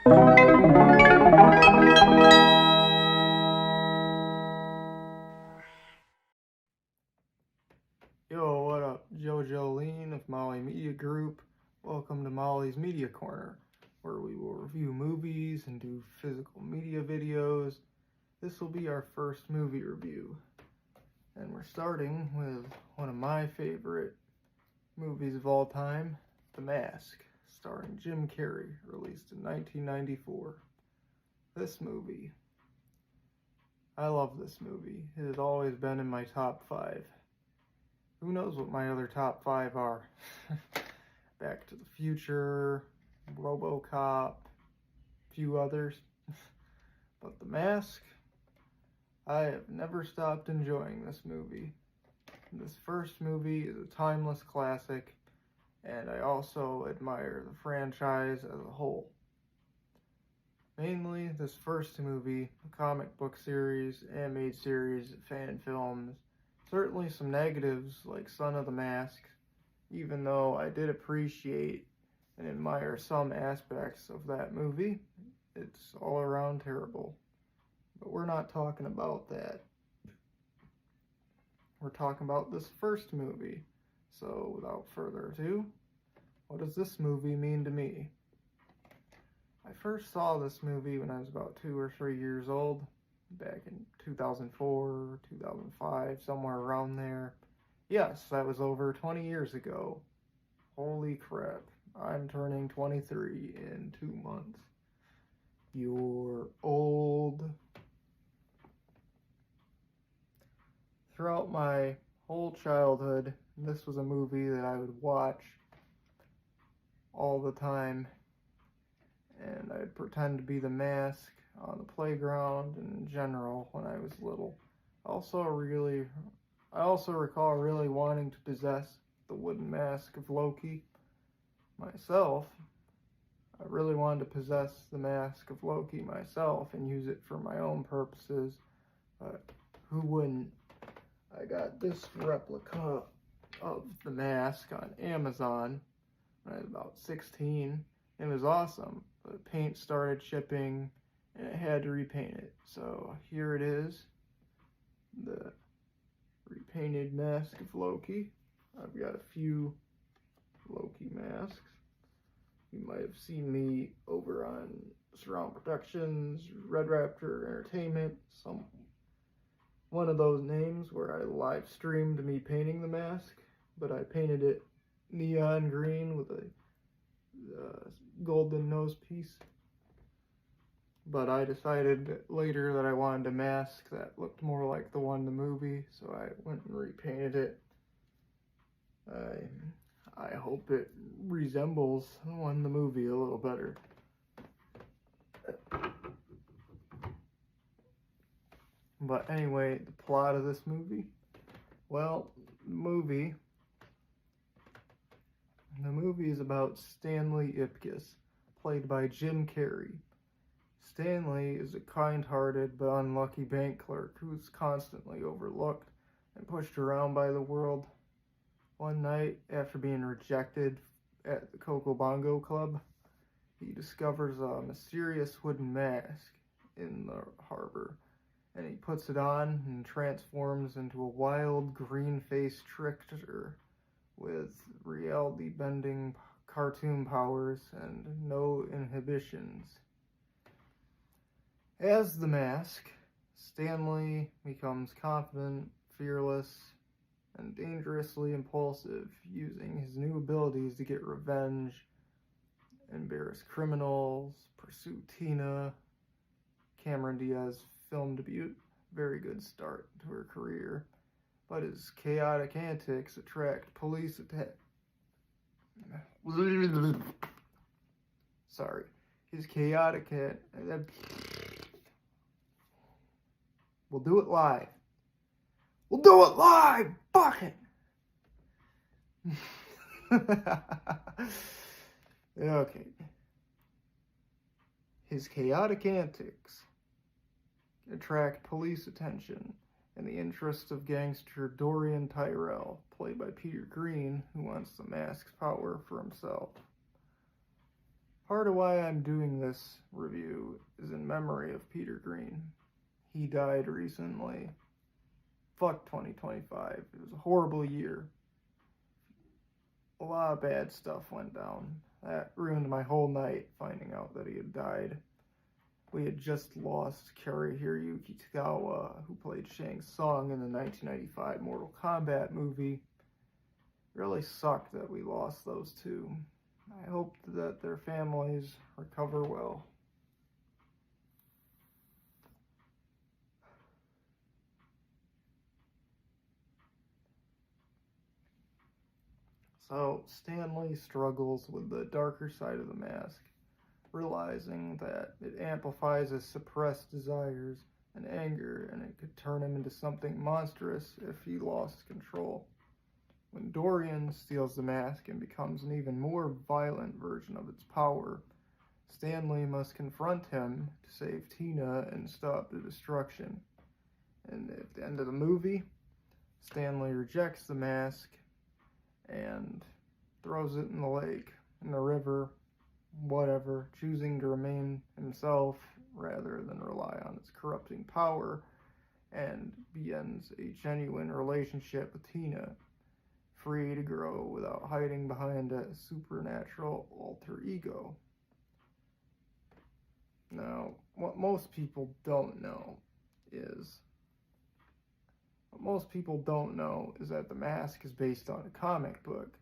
Yo, what up? JoJo Lean of Molly Media Group. Welcome to Molly's Media Corner, where we will review movies and do physical media videos. This will be our first movie review. And we're starting with one of my favorite movies of all time, The Mask, starring Jim Carrey, released in 1994. This movie, I love this movie. It has always been in my top 5. Who knows what my other top 5 are? Back to the Future, RoboCop, a few others. But The Mask, I have never stopped enjoying this movie. This first movie is a timeless classic, and I also admire the franchise as a whole. Mainly, this first movie, a comic book series, animated series, fan films, certainly some negatives like Son of the Mask, even though I did appreciate and admire some aspects of that movie. It's all around terrible. But we're not talking about that. We're talking about this first movie. So without further ado, what does this movie mean to me? I first saw this movie when I was about 2 or 3 years old, back in 2004, 2005, somewhere around there. Yes, that was over 20 years ago. Holy crap, I'm turning 23 in 2 months. You're old. Throughout my whole childhood, this was a movie that I would watch all the time, and I'd pretend to be the Mask on the playground and in general when I was little. I also recall really wanting to possess the wooden mask of Loki myself. I really wanted to possess the mask of Loki myself and use it for my own purposes, but who wouldn't? I got this replica of the mask on Amazon when I was about 16. It was awesome, but paint started shipping and I had to repaint it. So here it is, the repainted mask of Loki. I've got a few Loki masks. You might have seen me over on Surround Productions, Red Raptor Entertainment, one of those names where I live streamed me painting the mask, but I painted it neon green with a golden nose piece. But I decided later that I wanted a mask that looked more like the one in the movie, so I went and repainted it. I hope it resembles the one in the movie a little better. But anyway, the plot of this movie. Well, the movie is about Stanley Ipkiss, played by Jim Carrey. Stanley is a kind-hearted but unlucky bank clerk who is constantly overlooked and pushed around by the world. One night, after being rejected at the Coco Bongo Club, he discovers a mysterious wooden mask in the harbor, and he puts it on and transforms into a wild, green-faced trickster with reality-bending cartoon powers and no inhibitions. As the Mask, Stanley becomes confident, fearless, and dangerously impulsive, using his new abilities to get revenge, embarrass criminals, pursue Tina, Cameron Diaz's film debut. Very good start to her career, but his chaotic antics attract police His chaotic We'll do it live. Fuck it. Okay. His chaotic antics attract police attention in the interest of gangster Dorian Tyrell, played by Peter Green, who wants the mask's power for himself. Part of why I'm doing this review is in memory of Peter Green. He died recently. Fuck 2025. It was a horrible year. A lot of bad stuff went down. That ruined my whole night, finding out that he had died. We had just lost Kari Hiroyuki Tagawa, who played Shang Tsung in the 1995 Mortal Kombat movie. Really sucked that we lost those two. I hope that their families recover well. So, Stan Lee struggles with the darker side of the mask, realizing that it amplifies his suppressed desires and anger, and it could turn him into something monstrous if he lost control. When Dorian steals the mask and becomes an even more violent version of its power, Stan Lee must confront him to save Tina and stop the destruction. And at the end of the movie, Stan Lee rejects the mask and throws it in the lake, in the river, whatever, choosing to remain himself rather than rely on its corrupting power, and begins a genuine relationship with Tina, free to grow without hiding behind a supernatural alter ego. Now, what most people don't know is that The Mask is based on a comic book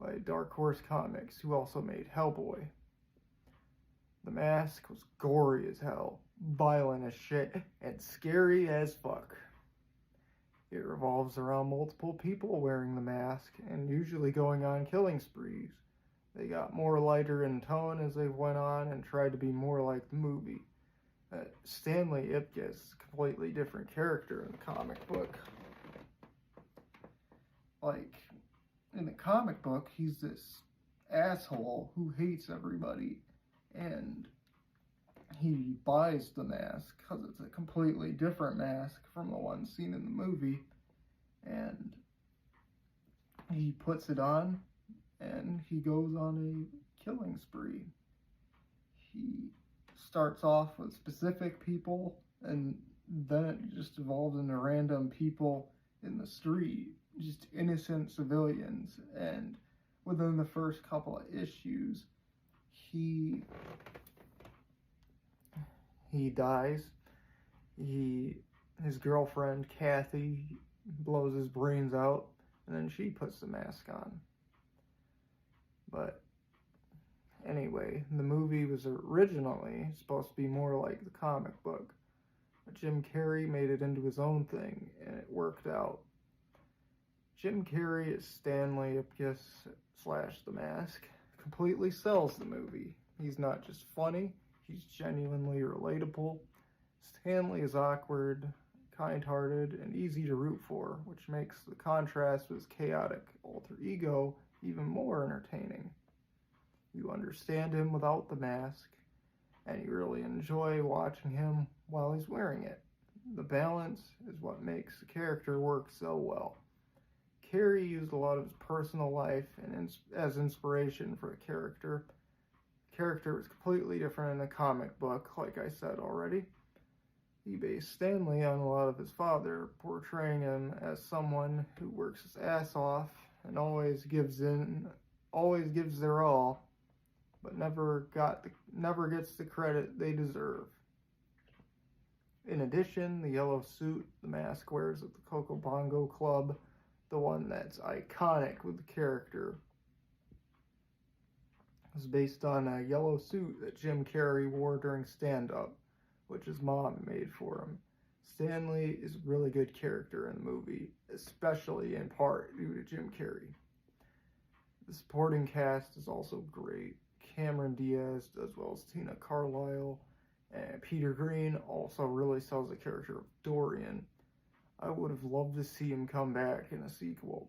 by Dark Horse Comics, who also made Hellboy. The Mask was gory as hell, violent as shit, and scary as fuck. It revolves around multiple people wearing the mask and usually going on killing sprees. They got more lighter in tone as they went on and tried to be more like the movie. Stanley Ipkiss is a completely different character in the comic book. Like, in the comic book, he's this asshole who hates everybody, and he buys the mask because it's a completely different mask from the one seen in the movie, and he puts it on and he goes on a killing spree. He starts off with specific people, and then it just evolves into random people in the street, just innocent civilians. And within the first couple of issues, he dies. His girlfriend Kathy blows his brains out, and then she puts the mask on. But anyway, the movie was originally supposed to be more like the comic book, but Jim Carrey made it into his own thing, and it worked out. Jim Carrey as Stanley Ipkiss / The Mask completely sells the movie. He's not just funny, he's genuinely relatable. Stanley is awkward, kind-hearted, and easy to root for, which makes the contrast with his chaotic alter ego even more entertaining. You understand him without the mask, and you really enjoy watching him while he's wearing it. The balance is what makes the character work so well. Carrey used a lot of his personal life as inspiration for the character. The character was completely different in the comic book, like I said already. He based Stanley on a lot of his father, portraying him as someone who works his ass off and always gives their all, but never gets the credit they deserve. In addition, the yellow suit the Mask wears at the Coco Bongo Club, the one that's iconic with the character, is based on a yellow suit that Jim Carrey wore during stand-up, which his mom made for him. Stanley is a really good character in the movie, especially in part due to Jim Carrey. The supporting cast is also great. Cameron Diaz, as well as Tina Carlisle, and Peter Green also really sells the character of Dorian. I would have loved to see him come back in a sequel.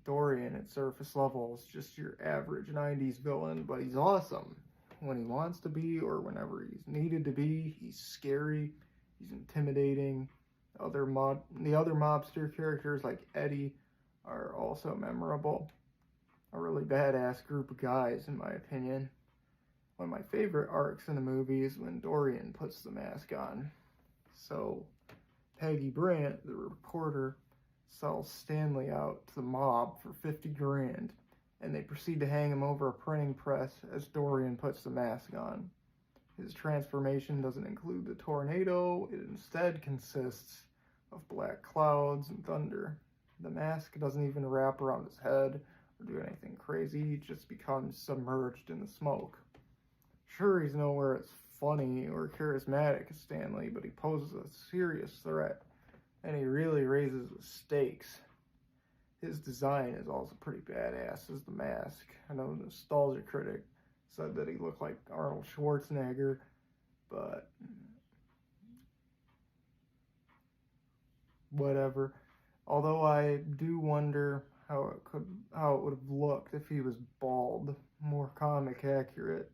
Dorian, at surface level, is just your average 90s villain, but he's awesome. When he wants to be, or whenever he's needed to be, he's scary, he's intimidating. The other mobster characters, like Eddie, are also memorable. A really badass group of guys, in my opinion. One of my favorite arcs in the movie is when Dorian puts the mask on. So Peggy Brandt, the reporter, sells Stanley out to the mob for 50 grand, and they proceed to hang him over a printing press as Dorian puts the mask on. His transformation doesn't include the tornado, it instead consists of black clouds and thunder. The mask doesn't even wrap around his head or do anything crazy, he just becomes submerged in the smoke. Sure, he's nowhere as funny or charismatic as Stanley, but he poses a serious threat, and he really raises the stakes. His design is also pretty badass as the mask. I know the nostalgia critic said that he looked like Arnold Schwarzenegger, but whatever. Although I do wonder how it would have looked if he was bald, more comic accurate.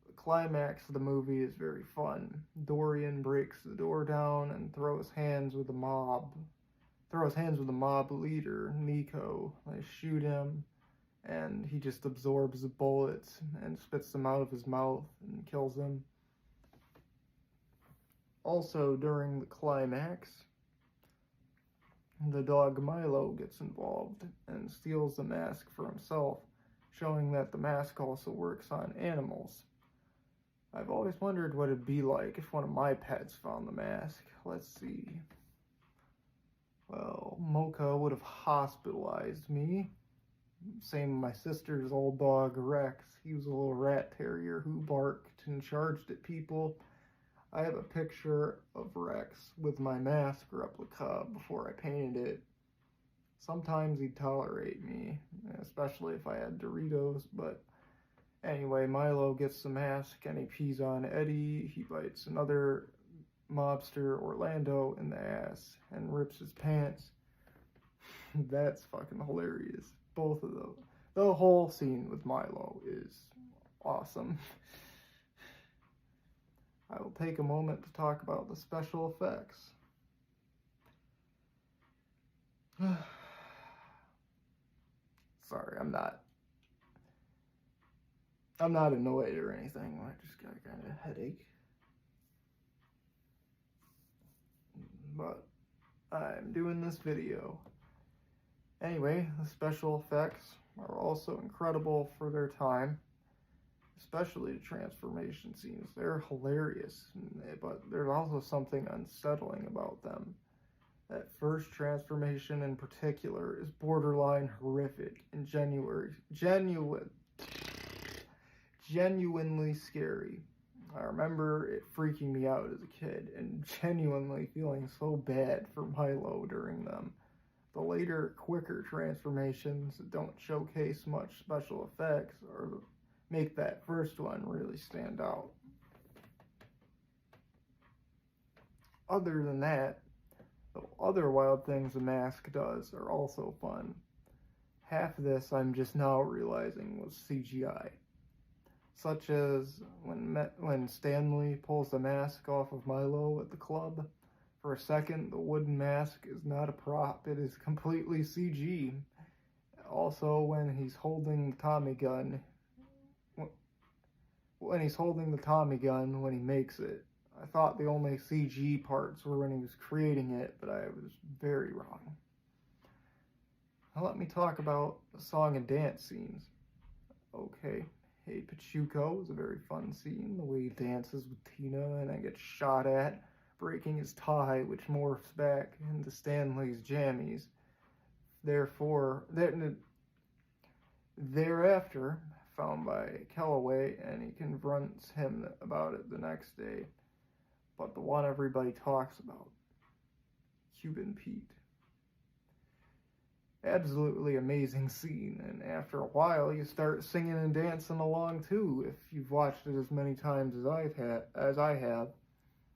The climax of the movie is very fun. Dorian breaks the door down and throws hands with the mob leader, Nico. They shoot him, and he just absorbs the bullets and spits them out of his mouth and kills him. Also, during the climax, the dog Milo gets involved and steals the mask for himself, showing that the mask also works on animals. I've always wondered what it'd be like if one of my pets found the mask. Let's see. Well, Mocha would have hospitalized me. Same with my sister's old dog, Rex. He was a little rat terrier who barked and charged at people. I have a picture of Rex with my mask replica before I painted it. Sometimes he'd tolerate me, especially if I had Doritos, but anyway, Milo gets the mask and he pees on Eddie. He bites another mobster, Orlando, in the ass and rips his pants. That's fucking hilarious. Both of those. The whole scene with Milo is awesome. I will take a moment to talk about the special effects. Sorry, I'm not annoyed or anything. I just got a kind of headache. But I'm doing this video. Anyway, the special effects are also incredible for their time, especially the transformation scenes. They're hilarious, but there's also something unsettling about them. That first transformation in particular is borderline horrific and genuinely scary. I remember it freaking me out as a kid and genuinely feeling so bad for Milo during them. The later, quicker transformations that don't showcase much special effects or make that first one really stand out. Other than that, the other wild things the mask does are also fun. Half of this I'm just now realizing was CGI. Such as when Stanley pulls the mask off of Milo at the club. For a second, the wooden mask is not a prop, it is completely CG. Also, when he's holding the Tommy gun, when he makes it. I thought the only CG parts were when he was creating it, but I was very wrong. Now let me talk about the song and dance scenes. Okay, Hey Pachuco is a very fun scene. The way he dances with Tina and then gets shot at, breaking his tie, which morphs back into Stanley's jammies. Thereafter, found by Calloway, and he confronts him about it the next day. But the one everybody talks about, Cuban Pete. Absolutely amazing scene, and after a while you start singing and dancing along too, if you've watched it as many times as I have.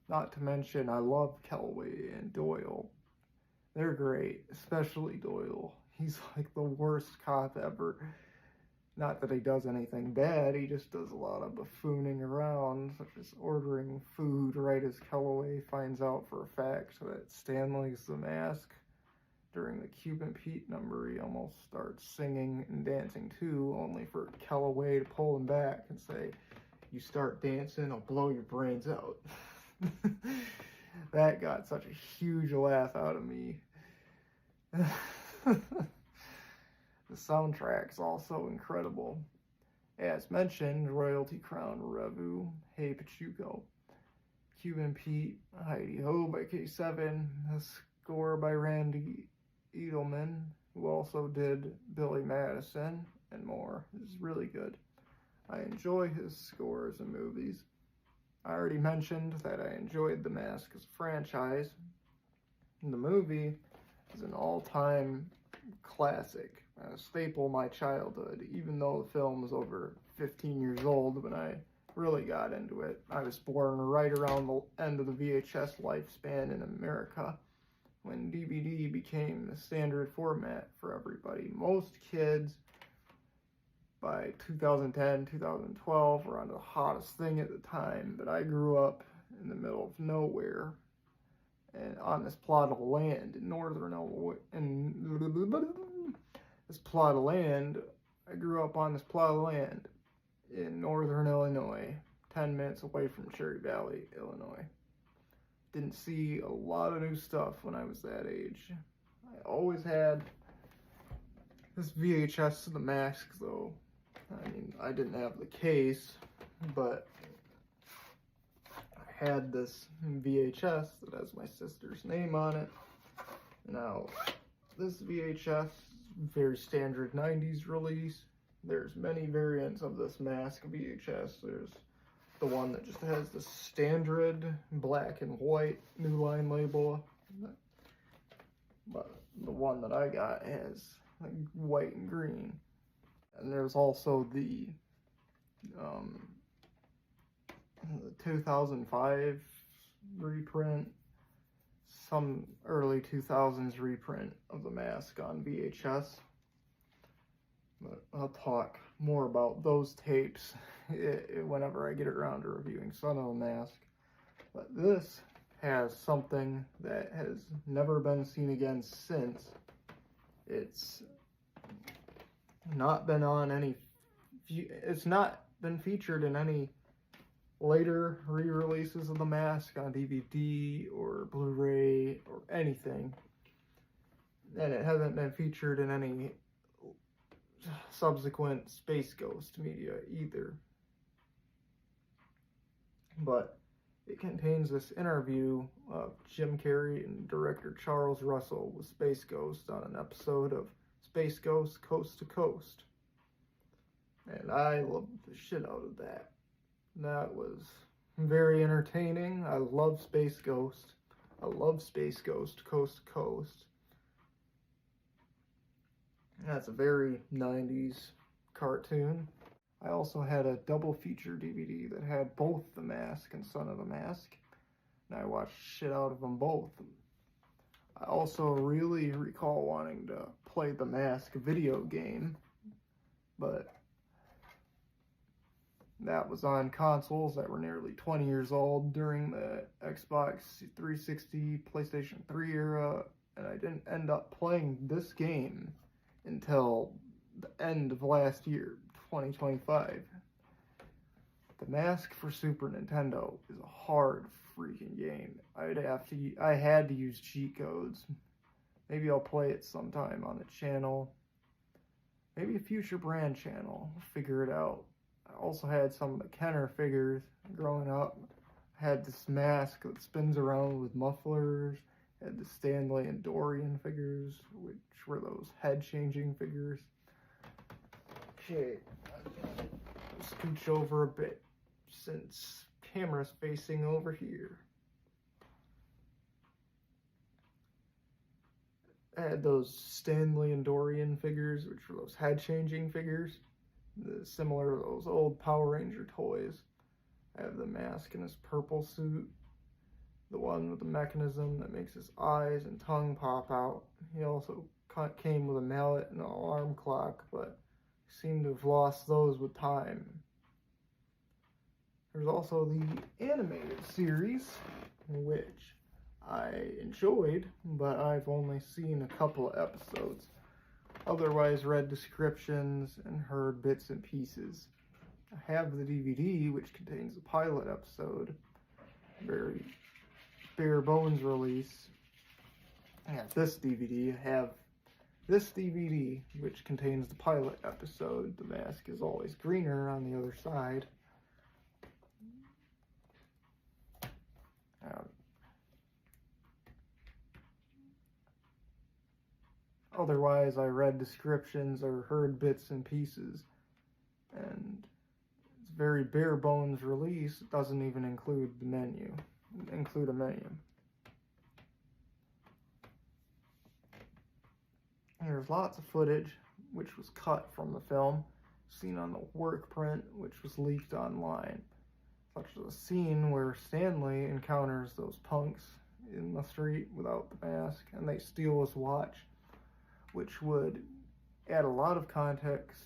Not to mention, I love Calloway and Doyle. They're great, especially Doyle. He's like the worst cop ever. Not that he does anything bad, he just does a lot of buffooning around, such as ordering food right as Calloway finds out for a fact that Stanley's the mask. During the Cuban Pete number, he almost starts singing and dancing too, only for Calloway to pull him back and say, you start dancing, I'll blow your brains out. That got such a huge laugh out of me. The soundtrack's also incredible. As mentioned, Royalty Crown Revu, Hey Pachuco, Cuban Pete, Heidi Ho by K7, a score by Randy Edelman, who also did Billy Madison and more. It's really good. I enjoy his scores and movies. I already mentioned that I enjoyed The Mask as a franchise. The movie is an all-time classic, a staple of my childhood, even though the film was over 15 years old when I really got into it. I was born right around the end of the VHS lifespan in America, when DVD became the standard format for everybody. Most kids by 2010, 2012 were on the hottest thing at the time, but I grew up in the middle of nowhere and on this plot of land in northern Illinois. I grew up on this plot of land in northern Illinois, 10 minutes away from Cherry Valley, Illinois. Didn't see a lot of new stuff when I was that age. I always had this VHS of The Mask, though. I mean, I didn't have the case, but I had this VHS that has my sister's name on it. Now, this VHS, very standard 90s release. There's many variants of this Mask VHS. There's the one that just has the standard black and white New Line label, but the one that I got has like white and green. And there's also the 2005 reprint, some early 2000s reprint of The Mask on VHS. But I'll talk more about those tapes whenever I get around to reviewing Son of the Mask. But this has something that has never been seen again since. It's not been on any, it's not been featured in any later re-releases of The Mask on DVD or Blu-ray or anything. And it hasn't been featured in any subsequent Space Ghost media either. But it contains this interview of Jim Carrey and director Charles Russell with Space Ghost on an episode of Space Ghost Coast to Coast. And I loved the shit out of that. That was very entertaining. I love Space Ghost. I love Space Ghost Coast to Coast. That's a very 90s cartoon. I also had a double feature DVD that had both The Mask and Son of the Mask, and I watched shit out of them both. I also really recall wanting to play the Mask video game, but that was on consoles that were nearly 20 years old during the Xbox 360, PlayStation 3 era, and I didn't end up playing this game until the end of last year, 2025. The Mask for Super Nintendo is a hard freaking game. I had to use cheat codes. Maybe I'll play it sometime on a channel. Maybe a future brand channel. I'll figure it out. I also had some of the Kenner figures growing up. I had this mask that spins around with mufflers. I had the Stanley and Dorian figures, which were those head-changing figures. Okay, I'll scooch over a bit since camera's facing over here. I had those Stanley and Dorian figures, which were those head-changing figures, similar to those old Power Ranger toys. I have the Mask in his purple suit, the one with the mechanism that makes his eyes and tongue pop out. He also came with a mallet and an alarm clock, but seemed to have lost those with time. There's also the animated series, which I enjoyed, but I've only seen a couple of episodes. Otherwise read descriptions and heard bits and pieces. I have the DVD, which contains the pilot episode, very bare bones release. I have this DVD. I have this DVD, which contains the pilot episode. The mask is always greener on the other side. Otherwise, I read descriptions or heard bits and pieces, and it's very bare bones release. It doesn't even include a menu. There's lots of footage which was cut from the film, seen on the work print, which was leaked online, such as a scene where Stanley encounters those punks in the street without the mask, and they steal his watch, which would add a lot of context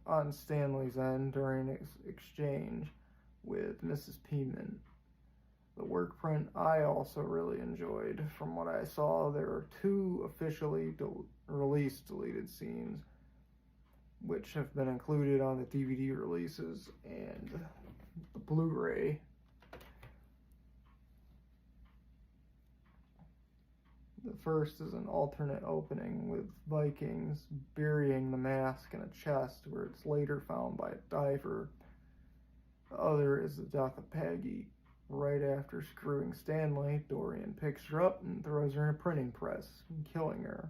on Stanley's end during his exchange with Mrs. Peeman. The work print I also really enjoyed. From what I saw, there are 2 officially released deleted scenes, which have been included on the DVD releases and the Blu-ray. The first is an alternate opening with Vikings burying the mask in a chest where it's later found by a diver. The other is the death of Peggy. Right after screwing Stanley, Dorian picks her up and throws her in a printing press, killing her,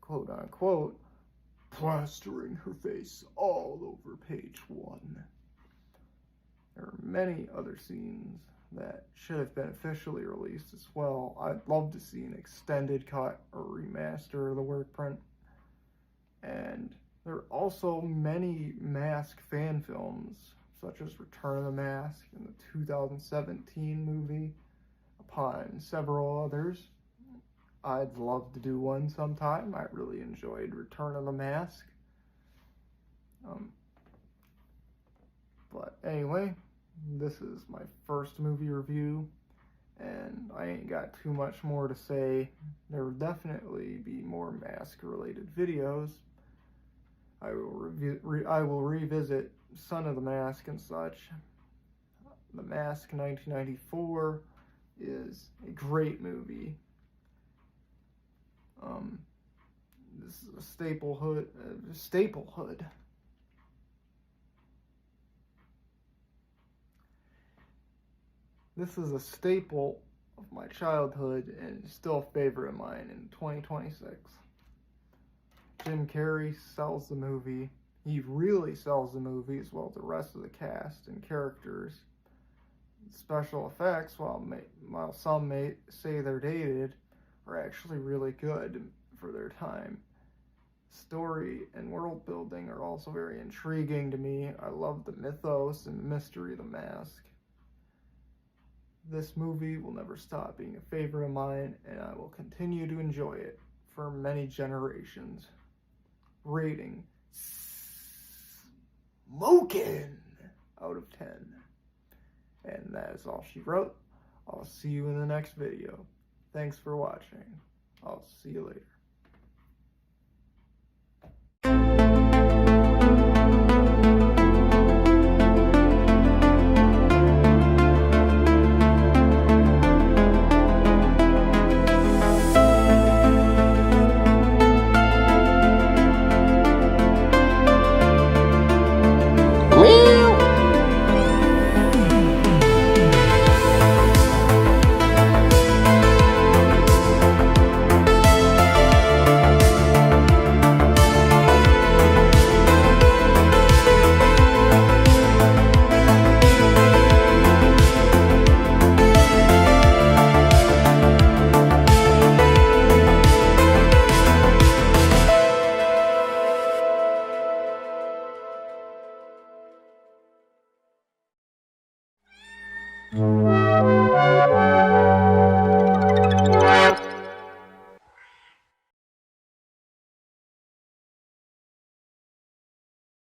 quote unquote, plastering her face all over page 1. There are many other scenes that should have been officially released as well. I'd love to see an extended cut or remaster of the work print. And there are also many Mask fan films, such as Return of the Mask and the 2017 movie, upon several others. I'd love to do one sometime. I really enjoyed Return of the Mask. But anyway, this is my first movie review, and I ain't got too much more to say. There will definitely be more mask-related videos. I will revisit Son of the Mask and such. The Mask 1994 is a great movie. This is a staplehood. This is a staple of my childhood and still a favorite of mine in 2026. Jim Carrey sells the movie. He really sells the movie, as well as the rest of the cast and characters. Special effects, while some may say they're dated, are actually really good for their time. Story and world building are also very intriguing to me. I love the mythos and mystery of the mask. This movie will never stop being a favorite of mine, and I will continue to enjoy it for many generations. Rating SSSSMOKIN out of 10. And that is all she wrote. I'll see you in the next video. Thanks for watching. I'll see you later. Mm-hmm.